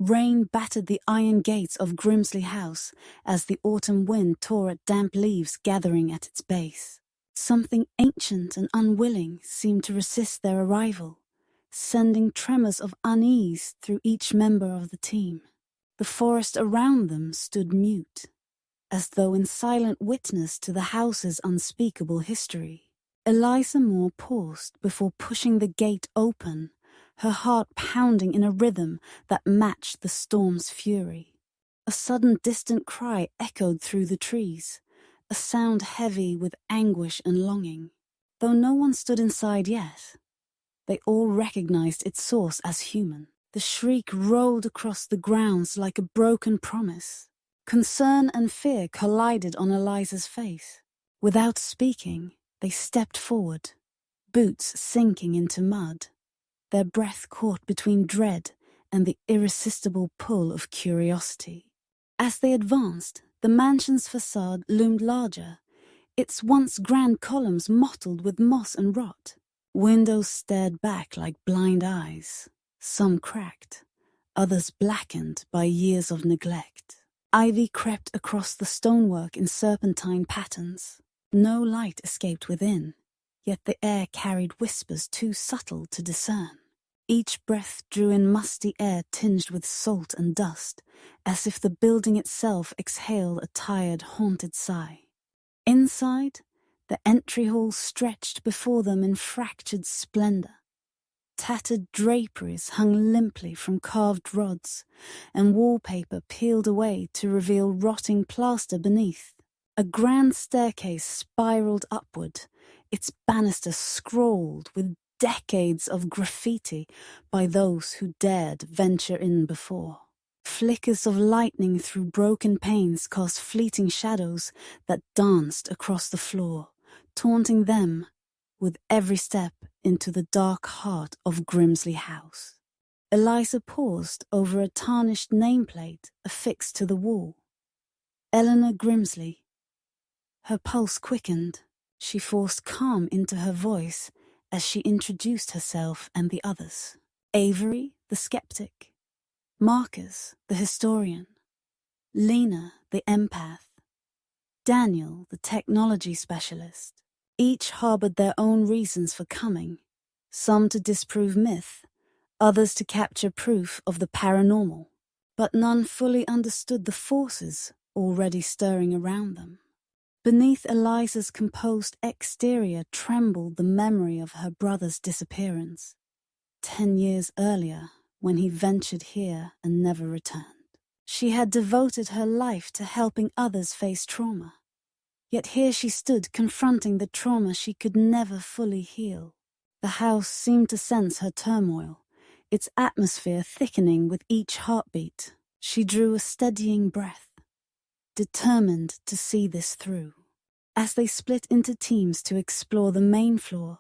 Rain battered the iron gates of Grimsley House as the autumn wind tore at damp leaves gathering at its base. Something ancient and unwilling seemed to resist their arrival, sending tremors of unease through each member of the team. The forest around them stood mute, as though in silent witness to the house's unspeakable history. Eliza Moore paused before pushing the gate open, her heart pounding in a rhythm that matched the storm's fury. A sudden distant cry echoed through the trees, a sound heavy with anguish and longing. Though no one stood inside yet, they all recognized its source as human. The shriek rolled across the grounds like a broken promise. Concern and fear collided on Eliza's face. Without speaking, they stepped forward, boots sinking into mud, their breath caught between dread and the irresistible pull of curiosity. As they advanced, the mansion's facade loomed larger, its once grand columns mottled with moss and rot. Windows stared back like blind eyes, some cracked, others blackened by years of neglect. Ivy crept across the stonework in serpentine patterns. No light escaped within, yet the air carried whispers too subtle to discern. Each breath drew in musty air tinged with salt and dust, as if the building itself exhaled a tired, haunted sigh. Inside, the entry hall stretched before them in fractured splendor. Tattered draperies hung limply from carved rods, and wallpaper peeled away to reveal rotting plaster beneath. A grand staircase spiraled upward, its banister scrawled with decades of graffiti by those who dared venture in before. Flickers of lightning through broken panes cast fleeting shadows that danced across the floor, taunting them with every step into the dark heart of Grimsley House. Eliza paused over a tarnished nameplate affixed to the wall. Eleanor Grimsley. Her pulse quickened. She forced calm into her voice as she introduced herself and the others. Avery, the skeptic. Marcus, the historian. Lena, the empath. Daniel, the technology specialist. Each harbored their own reasons for coming, some to disprove myth, others to capture proof of the paranormal, but none fully understood the forces already stirring around them. Beneath Eliza's composed exterior trembled the memory of her brother's disappearance, 10 years earlier when he ventured here and never returned. She had devoted her life to helping others face trauma, yet here she stood confronting the trauma she could never fully heal. The house seemed to sense her turmoil, its atmosphere thickening with each heartbeat. She drew a steadying breath, determined to see this through. As they split into teams to explore the main floor,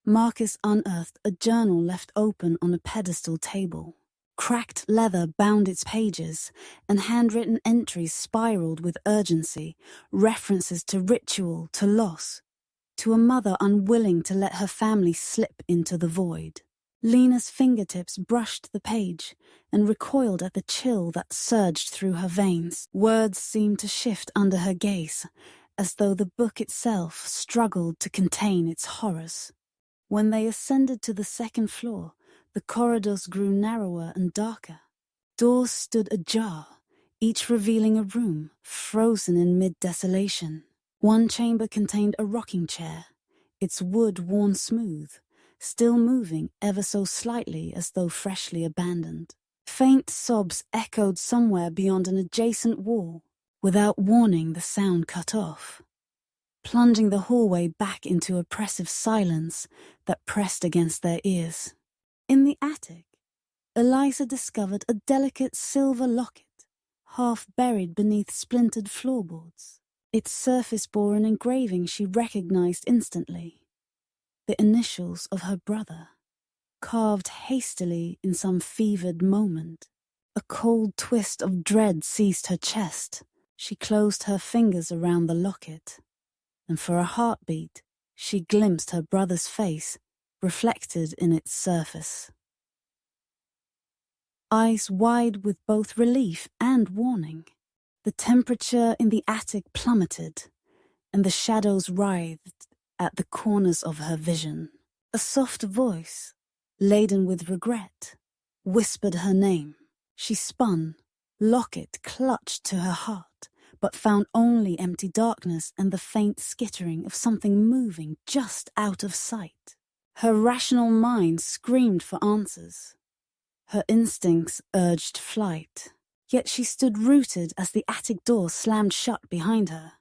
Marcus unearthed a journal left open on a pedestal table. Cracked leather bound its pages, and handwritten entries spiraled with urgency, references to ritual, to loss, to a mother unwilling to let her family slip into the void. Lena's fingertips brushed the page and recoiled at the chill that surged through her veins. Words seemed to shift under her gaze, as though the book itself struggled to contain its horrors. When they ascended to the second floor, the corridors grew narrower and darker. Doors stood ajar, each revealing a room frozen in mid-desolation. One chamber contained a rocking chair, its wood worn smooth, still moving ever so slightly as though freshly abandoned. Faint sobs echoed somewhere beyond an adjacent wall. Without warning, the sound cut off, plunging the hallway back into oppressive silence that pressed against their ears. In the attic, Eliza discovered a delicate silver locket, half buried beneath splintered floorboards. Its surface bore an engraving she recognized instantly, the initials of her brother, carved hastily in some fevered moment. A cold twist of dread seized her chest. She closed her fingers around the locket, and for a heartbeat, she glimpsed her brother's face reflected in its surface. eyes wide with both relief and warning. The temperature in the attic plummeted, and the shadows writhed at the corners of her vision. A soft voice, laden with regret, whispered her name. She spun, locket clutched to her heart, but found only empty darkness and the faint skittering of something moving just out of sight. Her rational mind screamed for answers. Her instincts urged flight, yet she stood rooted as the attic door slammed shut behind her.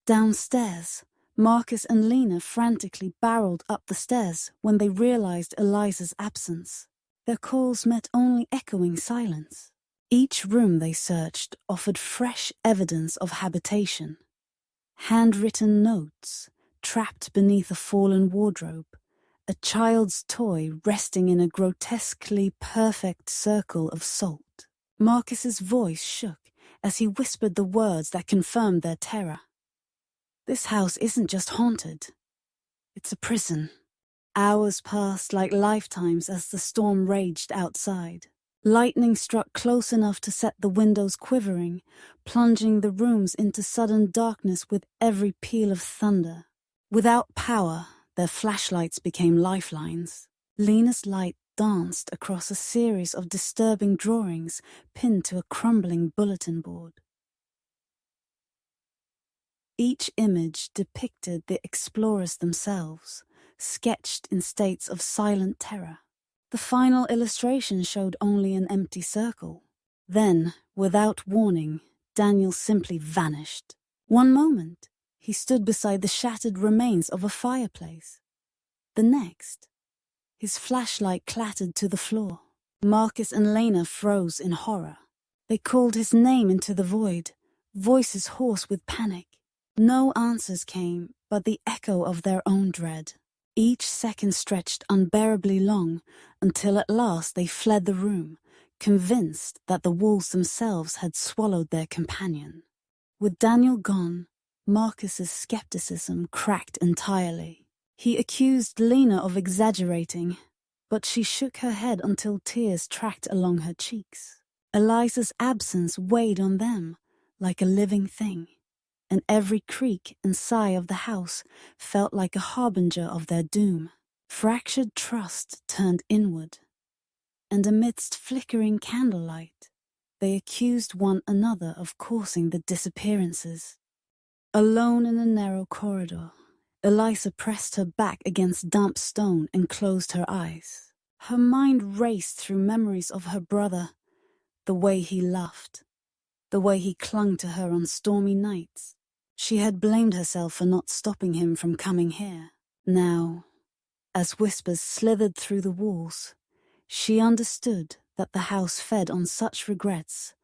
Downstairs, Marcus and Lena frantically barreled up the stairs when they realized Eliza's absence. Their calls met only echoing silence. Each room they searched offered fresh evidence of habitation. Handwritten notes, trapped beneath a fallen wardrobe, a child's toy resting in a grotesquely perfect circle of salt. Marcus's voice shook as he whispered the words that confirmed their terror. This house isn't just haunted. It's a prison. Hours passed like lifetimes as the storm raged outside. Lightning struck close enough to set the windows quivering, plunging the rooms into sudden darkness with every peal of thunder. Without power, their flashlights became lifelines. Lena's light danced across a series of disturbing drawings pinned to a crumbling bulletin board. Each image depicted the explorers themselves, sketched in states of silent terror. The final illustration showed only an empty circle. Then, without warning, Daniel simply vanished. One moment, he stood beside the shattered remains of a fireplace. The next, his flashlight clattered to the floor. Marcus and Lena froze in horror. They called his name into the void, voices hoarse with panic. No answers came, but the echo of their own dread. Each second stretched unbearably long, until at last they fled the room, convinced that the walls themselves had swallowed their companion. With Daniel gone, Marcus's skepticism cracked entirely. He accused Lena of exaggerating, but she shook her head until tears tracked along her cheeks. Eliza's absence weighed on them like a living thing, and every creak and sigh of the house felt like a harbinger of their doom. Fractured trust turned inward, and amidst flickering candlelight, they accused one another of causing the disappearances. Alone in a narrow corridor, Eliza pressed her back against damp stone and closed her eyes. Her mind raced through memories of her brother, the way he laughed, the way he clung to her on stormy nights. She had blamed herself for not stopping him from coming here. Now, as whispers slithered through the walls, she understood that the house fed on such regrets,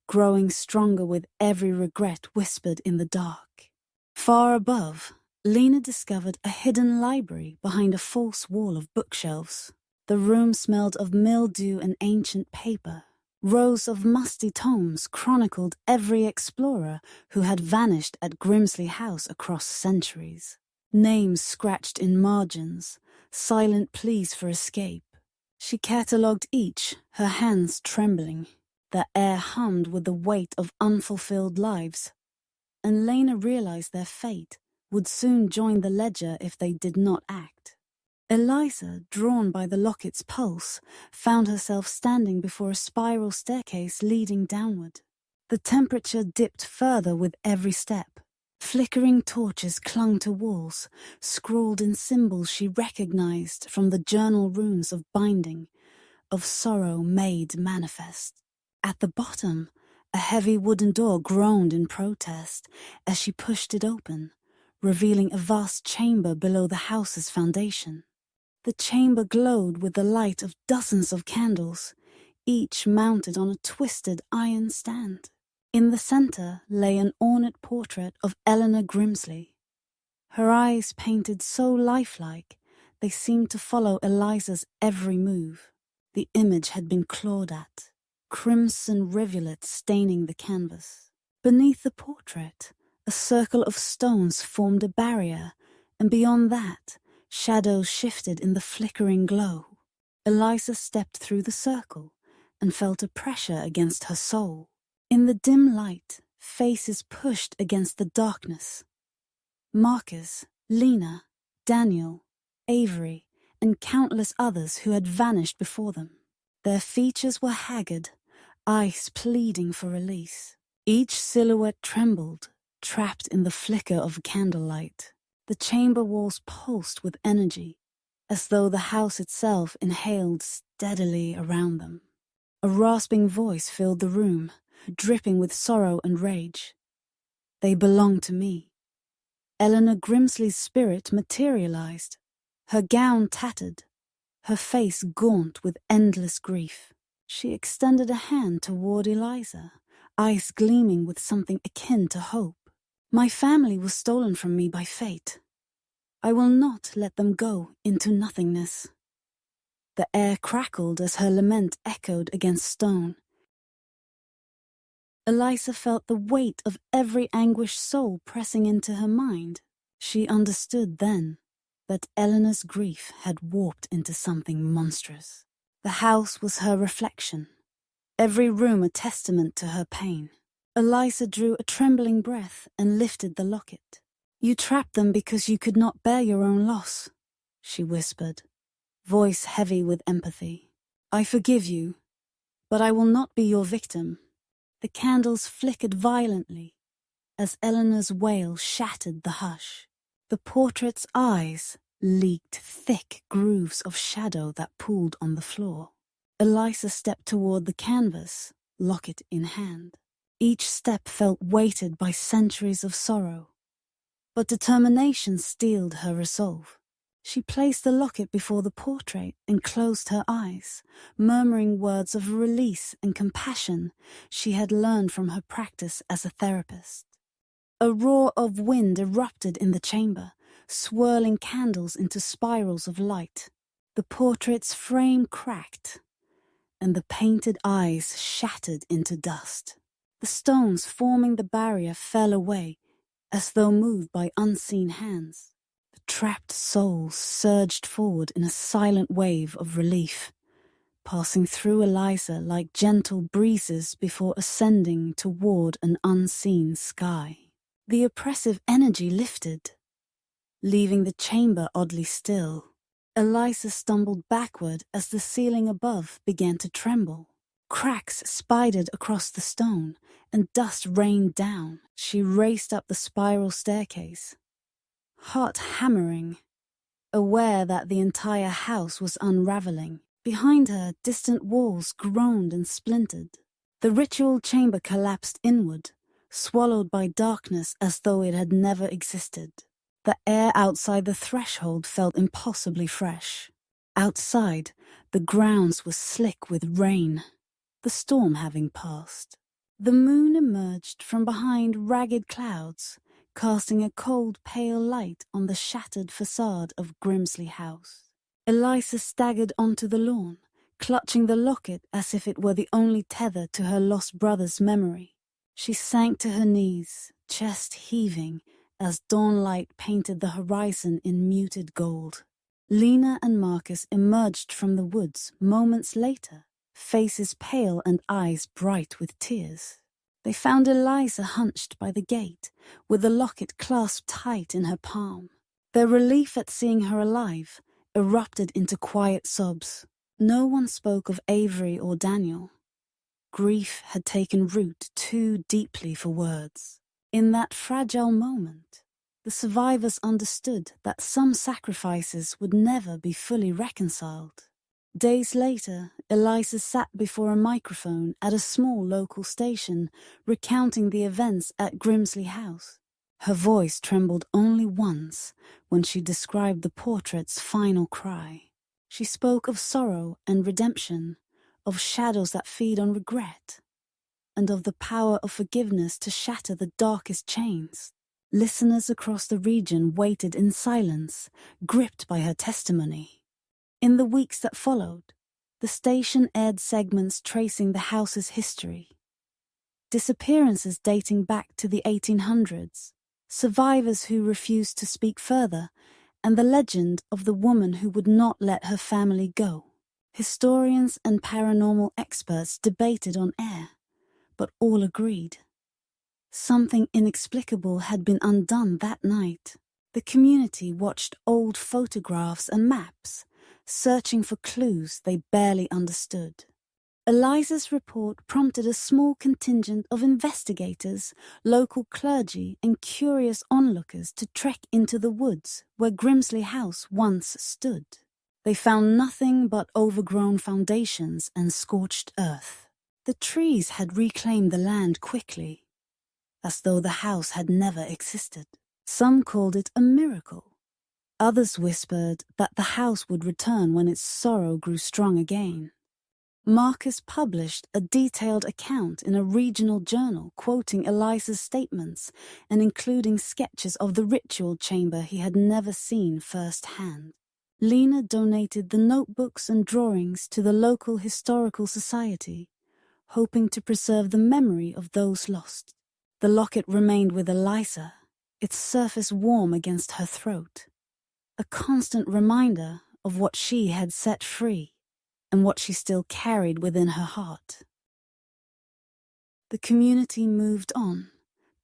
growing stronger with every regret whispered in the dark. Far above, Lena discovered a hidden library behind a false wall of bookshelves. The room smelled of mildew and ancient paper. Rows of musty tomes chronicled every explorer who had vanished at Grimsley House across centuries. Names scratched in margins, silent pleas for escape. She catalogued each, her hands trembling. The air hummed with the weight of unfulfilled lives, and Lena realized their fate would soon join the ledger if they did not act. Eliza, drawn by the locket's pulse, found herself standing before a spiral staircase leading downward. The temperature dipped further with every step. Flickering torches clung to walls, scrawled in symbols she recognized from the journal runes of binding, of sorrow made manifest. At the bottom, a heavy wooden door groaned in protest as she pushed it open, revealing a vast chamber below the house's foundation. The chamber glowed with the light of dozens of candles, each mounted on a twisted iron stand. In the center lay an ornate portrait of Eleanor Grimsley. Her eyes painted so lifelike, they seemed to follow Eliza's every move. The image had been clawed at, crimson rivulets staining the canvas. Beneath the portrait, a circle of stones formed a barrier, and beyond that, shadows shifted in the flickering glow. Eliza stepped through the circle and felt a pressure against her soul. In the dim light, faces pushed against the darkness. Marcus, Lena, Daniel, Avery, and countless others who had vanished before them. Their features were haggard, eyes pleading for release. Each silhouette trembled, trapped in the flicker of candlelight. The chamber walls pulsed with energy, as though the house itself inhaled steadily around them. A rasping voice filled the room, dripping with sorrow and rage. They belong to me. Eleanor Grimsley's spirit materialized, her gown tattered, her face gaunt with endless grief. She extended a hand toward Eliza, eyes gleaming with something akin to hope. My family was stolen from me by fate. I will not let them go into nothingness. The air crackled as her lament echoed against stone. Eliza felt the weight of every anguished soul pressing into her mind. She understood then that Eleanor's grief had warped into something monstrous. The house was her reflection, every room a testament to her pain. Eliza drew a trembling breath and lifted the locket. You trapped them because you could not bear your own loss, she whispered, voice heavy with empathy. I forgive you, but I will not be your victim. The candles flickered violently as Eleanor's wail shattered the hush. The portrait's eyes leaked thick grooves of shadow that pooled on the floor. Eliza stepped toward the canvas, locket in hand. Each step felt weighted by centuries of sorrow, but determination steeled her resolve. She placed the locket before the portrait and closed her eyes, murmuring words of release and compassion she had learned from her practice as a therapist. A roar of wind erupted in the chamber, swirling candles into spirals of light. The portrait's frame cracked, and the painted eyes shattered into dust. The stones forming the barrier fell away, as though moved by unseen hands. The trapped souls surged forward in a silent wave of relief, passing through Eliza like gentle breezes before ascending toward an unseen sky. The oppressive energy lifted, leaving the chamber oddly still. Eliza stumbled backward as the ceiling above began to tremble. Cracks spidered across the stone, and dust rained down. She raced up the spiral staircase, heart hammering, aware that the entire house was unraveling. Behind her, distant walls groaned and splintered. The ritual chamber collapsed inward, swallowed by darkness as though it had never existed. The air outside the threshold felt impossibly fresh. Outside, the grounds were slick with rain, the storm having passed. The moon emerged from behind ragged clouds, casting a cold, pale light on the shattered facade of Grimsley House. Eliza staggered onto the lawn, clutching the locket as if it were the only tether to her lost brother's memory. She sank to her knees, chest heaving, as dawnlight painted the horizon in muted gold. Lena and Marcus emerged from the woods moments later, faces pale and eyes bright with tears. They found Eliza hunched by the gate, with the locket clasped tight in her palm. Their relief at seeing her alive erupted into quiet sobs. No one spoke of Avery or Daniel. Grief had taken root too deeply for words. In that fragile moment, the survivors understood that some sacrifices would never be fully reconciled. Days later, Eliza sat before a microphone at a small local station, recounting the events at Grimsley House. Her voice trembled only once when she described the portrait's final cry. She spoke of sorrow and redemption, of shadows that feed on regret, and of the power of forgiveness to shatter the darkest chains. Listeners across the region waited in silence, gripped by her testimony. In the weeks that followed, the station aired segments tracing the house's history. Disappearances dating back to the 1800s, survivors who refused to speak further, and the legend of the woman who would not let her family go. Historians and paranormal experts debated on air, but all agreed. Something inexplicable had been undone that night. The community watched old photographs and maps, searching for clues they barely understood. Eliza's report prompted a small contingent of investigators, local clergy, and curious onlookers to trek into the woods where Grimsley House once stood. They found nothing but overgrown foundations and scorched earth. The trees had reclaimed the land quickly, as though the house had never existed. Some called it a miracle. Others whispered that the house would return when its sorrow grew strong again. Marcus published a detailed account in a regional journal quoting Eliza's statements and including sketches of the ritual chamber he had never seen firsthand. Lena donated the notebooks and drawings to the local historical society, hoping to preserve the memory of those lost. The locket remained with Eliza, its surface warm against her throat, a constant reminder of what she had set free and what she still carried within her heart. The community moved on,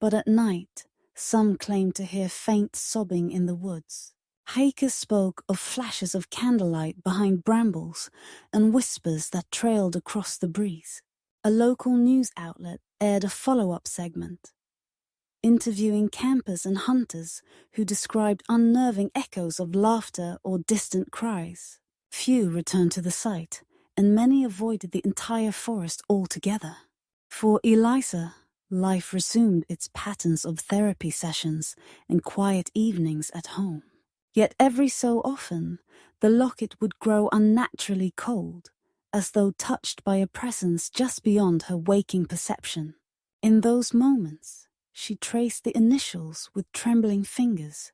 but at night, some claimed to hear faint sobbing in the woods. Hikers spoke of flashes of candlelight behind brambles and whispers that trailed across the breeze. A local news outlet aired a follow-up segment, interviewing campers and hunters who described unnerving echoes of laughter or distant cries. Few returned to the site, and many avoided the entire forest altogether. For Eliza, life resumed its patterns of therapy sessions and quiet evenings at home. Yet every so often, the locket would grow unnaturally cold, as though touched by a presence just beyond her waking perception. In those moments, she traced the initials with trembling fingers,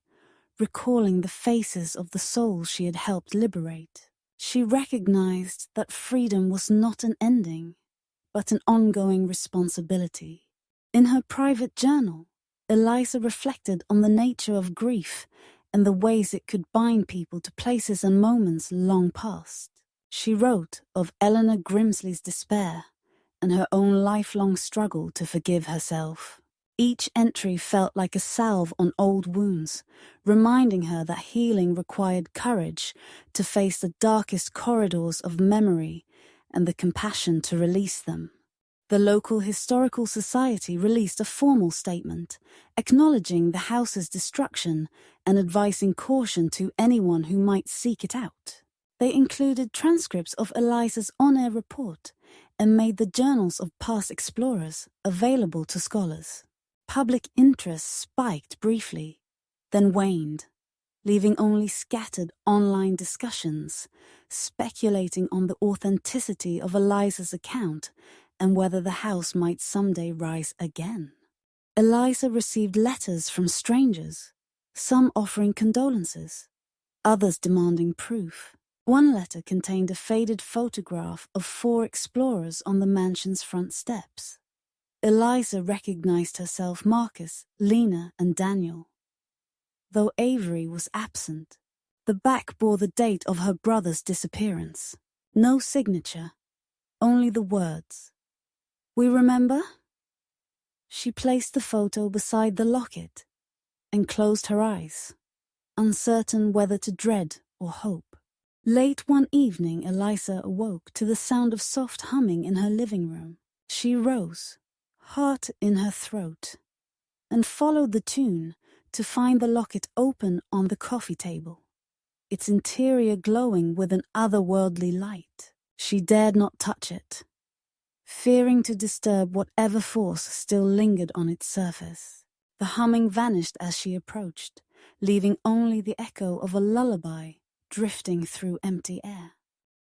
recalling the faces of the souls she had helped liberate. She recognized that freedom was not an ending, but an ongoing responsibility. In her private journal, Eliza reflected on the nature of grief and the ways it could bind people to places and moments long past. She wrote of Eleanor Grimsley's despair and her own lifelong struggle to forgive herself. Each entry felt like a salve on old wounds, reminding her that healing required courage to face the darkest corridors of memory and the compassion to release them. The local historical society released a formal statement, acknowledging the house's destruction and advising caution to anyone who might seek it out. They included transcripts of Eliza's on-air report and made the journals of past explorers available to scholars. Public interest spiked briefly, then waned, leaving only scattered online discussions, speculating on the authenticity of Eliza's account and whether the house might someday rise again. Eliza received letters from strangers, some offering condolences, others demanding proof. One letter contained a faded photograph of 4 explorers on the mansion's front steps. Eliza recognized herself Marcus, Lena, and Daniel. Though Avery was absent, the back bore the date of her brother's disappearance. No signature, only the words, "We remember?" She placed the photo beside the locket and closed her eyes, uncertain whether to dread or hope. Late one evening, Eliza awoke to the sound of soft humming in her living room. She rose, heart in her throat, and followed the tune to find the locket open on the coffee table, its interior glowing with an otherworldly light. She dared not touch it, fearing to disturb whatever force still lingered on its surface. The humming vanished as she approached, leaving only the echo of a lullaby drifting through empty air.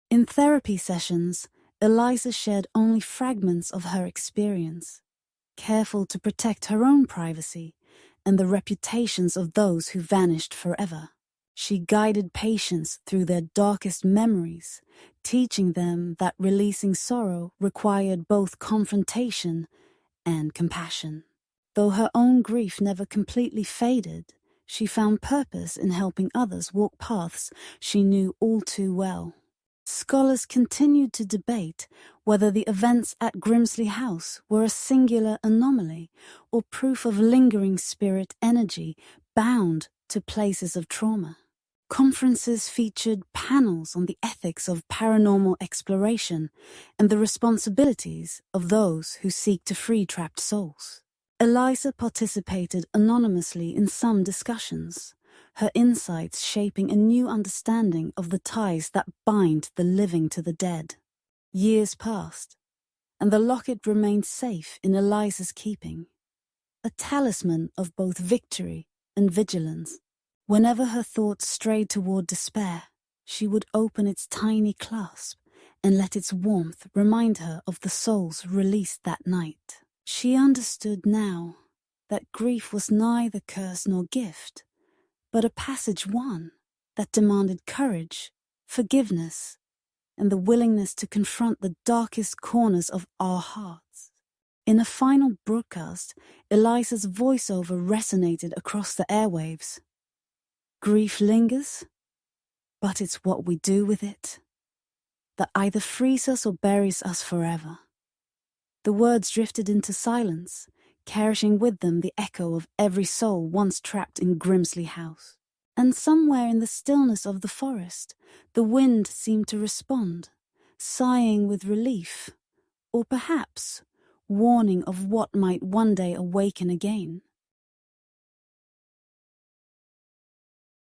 In therapy sessions, Eliza shared only fragments of her experience, careful to protect her own privacy and the reputations of those who vanished forever. She guided patients through their darkest memories, teaching them that releasing sorrow required both confrontation and compassion. Though her own grief never completely faded, she found purpose in helping others walk paths she knew all too well. Scholars continued to debate whether the events at Grimsley House were a singular anomaly or proof of lingering spirit energy bound to places of trauma. Conferences featured panels on the ethics of paranormal exploration and the responsibilities of those who seek to free trapped souls. Eliza participated anonymously in some discussions, her insights shaping a new understanding of the ties that bind the living to the dead. Years passed, and the locket remained safe in Eliza's keeping, a talisman of both victory and vigilance. Whenever her thoughts strayed toward despair, she would open its tiny clasp and let its warmth remind her of the souls released that night. She understood now that grief was neither curse nor gift, but a passage one that demanded courage, forgiveness, and the willingness to confront the darkest corners of our hearts. In a final broadcast, Eliza's voiceover resonated across the airwaves. Grief lingers, but it's what we do with it that either frees us or buries us forever. The words drifted into silence, carrying with them the echo of every soul once trapped in Grimsley House. And somewhere in the stillness of the forest, the wind seemed to respond, sighing with relief, or perhaps warning of what might one day awaken again.